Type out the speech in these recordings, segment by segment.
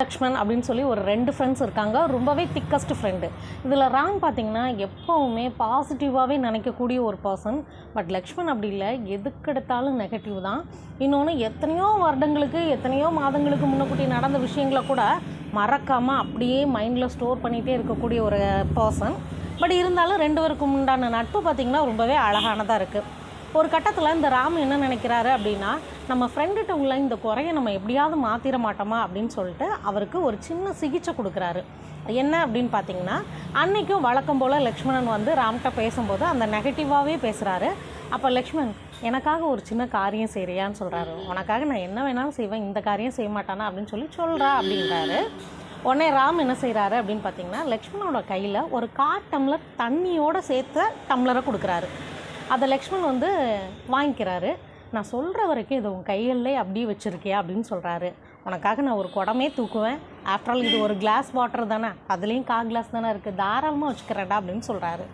லக்ஷ்மண் அப்படின்னு சொல்லி ஒரு 2 ஃப்ரெண்ட்ஸ் இருக்காங்க. ரொம்பவே திக்கஸ்ட் ஃப்ரெண்டு. இதில் ராம் பார்த்திங்கன்னா எப்போவுமே பாசிட்டிவாகவே நினைக்கக்கூடிய ஒரு பர்சன். பட் லக்ஷ்மண் அப்படி இல்லை, எதுக்கெடுத்தாலும் நெகட்டிவ் தான். இன்னொன்று, எத்தனையோ வருடங்களுக்கு எத்தனையோ மாதங்களுக்கு முன்னக்கூட்டி நடந்த விஷயங்களை கூட மறக்காமல் அப்படியே மைண்டில் ஸ்டோர் பண்ணிகிட்டே இருக்கக்கூடிய ஒரு பர்சன். பட் இருந்தாலும் 2 பேருக்கும் உண்டான நட்பு பார்த்திங்கன்னா ரொம்பவே அழகானதாக இருக்குது. ஒரு கட்டத்தில் இந்த ராம் என்ன நினைக்கிறாரு அப்படின்னா, நம்ம ஃப்ரெண்டுகிட்ட உள்ள இந்த குறையை நம்ம எப்படியாவது மாற்றிட மாட்டோமா அப்படின்னு சொல்லிட்டு அவருக்கு ஒரு சின்ன சிகிச்சை கொடுக்குறாரு. என்ன அப்படின்னு பார்த்தீங்கன்னா, அன்றைக்கும் வழக்கம் போல் லக்ஷ்மணன் வந்து ராம்கிட்ட பேசும்போது அந்த நெகட்டிவாகவே பேசுகிறாரு. அப்போ லக்ஷ்மண், எனக்காக ஒரு சின்ன காரியம் செய்கிறியான்னு சொல்கிறாரு. உனக்காக நான் என்ன வேணாலும் செய்வேன், இந்த காரியம் செய்ய மாட்டானா அப்படின்னு சொல்லி சொல்கிறா அப்படின்றாரு. உடனே ராம் என்ன செய்கிறாரு அப்படின்னு பார்த்தீங்கன்னா, லக்ஷ்மணோட கையில் ஒரு 1/4 டம்ளர் தண்ணியோடு சேர்த்து டம்ளரை கொடுக்குறாரு. அதை லக்ஷ்மண் வந்து வாங்கிக்கிறாரு. நான் சொல்கிற வரைக்கும் இது உன் கைகளிலே அப்படியே வச்சுருக்கியா அப்படின்னு சொல்கிறாரு. உனக்காக நான் ஒரு குடமே தூக்குவேன், ஆஃப்டர் ஆல் இது ஒரு கிளாஸ் வாட்டர் தானே, அதுலேயும் 1/4 கிளாஸ் தானே இருக்குது, தாராளமாக வச்சுக்கிறேன்டா அப்படின்னு சொல்கிறாரு.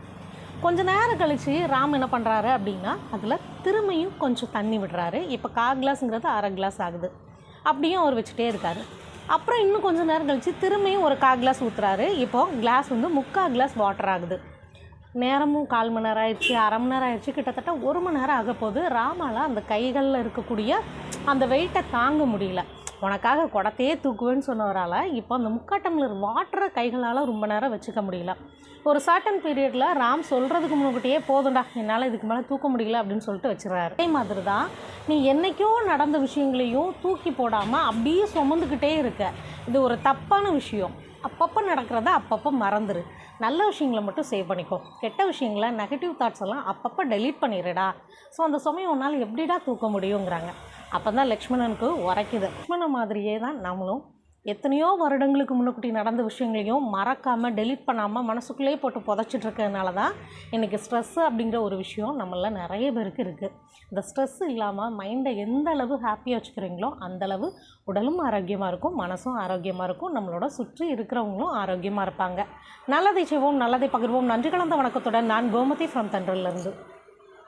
கொஞ்ச நேரம் கழித்து ராம் என்ன பண்ணுறாரு அப்படின்னா, அதில் திரும்பியும் கொஞ்சம் தண்ணி விடுறாரு. இப்போ 1/4 கிளாஸுங்கிறது 1/2 கிளாஸ் ஆகுது. அப்படியும் அவர் வச்சுட்டே இருக்கார். அப்புறம் இன்னும் கொஞ்சம் நேரம் கழித்து திரும்பியும் ஒரு 1/4 கிளாஸ் ஊற்றுறாரு. இப்போது கிளாஸ் வந்து 3/4 கிளாஸ் வாட்டர் ஆகுது. நேரமும் 1/4 மணி நேரம் ஆயிடுச்சு, 1/2 மணி நேரம் ஆயிடுச்சு, கிட்டத்தட்ட 1 மணி நேரம் ஆக போது. ராமால் அந்த கைகளில் இருக்கக்கூடிய அந்த வெயிட்டை தாங்க முடியல. உனக்காக குடத்தையே தூக்குவேன்னு சொன்னவரால் இப்போ அந்த 3/4 டம்ளர் வாட்டரை கைகளால் ரொம்ப நேரம் வச்சுக்க முடியல. ஒரு சர்டன் பீரியடில் ராம் சொல்கிறதுக்கு முன்னாடியே போதும்டா, என்னால் இதுக்கு மேலே தூக்க முடியல அப்படின்னு சொல்லிட்டு வச்சுருவாரு. அதே மாதிரி தான் நீ என்றைக்கோ நடந்த விஷயங்களையும் தூக்கி போடாமல் அப்படியே சுமந்துக்கிட்டே இருக்க. இது ஒரு தப்பான விஷயம். அப்பப்போ நடக்கிறத அப்பப்போ மறந்துடு. நல்ல விஷயங்களை மட்டும் சேவ் பண்ணிக்கோ. கெட்ட விஷயங்களை, நெகட்டிவ் தாட்ஸ் எல்லாம் அப்பப்போ டெலீட் பண்ணிடுடா. ஸோ அந்த சமயம் உன்னால் எப்படிடா தூக்க முடியுங்கிறாங்க. அப்போ தான் லக்ஷ்மணனுக்கு உரைக்குது. லக்ஷ்மணன் மாதிரியே தான் நம்மளும் எத்தனையோ வருடங்களுக்கு முன்னக்கூட்டி நடந்த விஷயங்களையும் மறக்காமல் டெலீட் பண்ணாமல் மனசுக்குள்ளேயே போட்டு புதைச்சிட்டு இருக்கிறதுனால தான் இன்றைக்கி ஸ்ட்ரெஸ்ஸு அப்படிங்கிற ஒரு விஷயம் நம்மளில் நிறைய பேருக்கு இருக்குது. இந்த ஸ்ட்ரெஸ் இல்லாமல் மைண்டை எந்த அளவு ஹாப்பியாக வச்சுக்கிறீங்களோ அந்தளவு உடலும் ஆரோக்கியமாக இருக்கும், மனசும் ஆரோக்கியமாக இருக்கும், நம்மளோட சுற்றி இருக்கிறவங்களும் ஆரோக்கியமாக இருப்பாங்க. நல்லதை செய்வோம், நல்லதை பகிர்வோம். நன்றி கலந்த வணக்கத்துடன் நான் கோமதி ஃப்ரம் தென்றலிருந்து.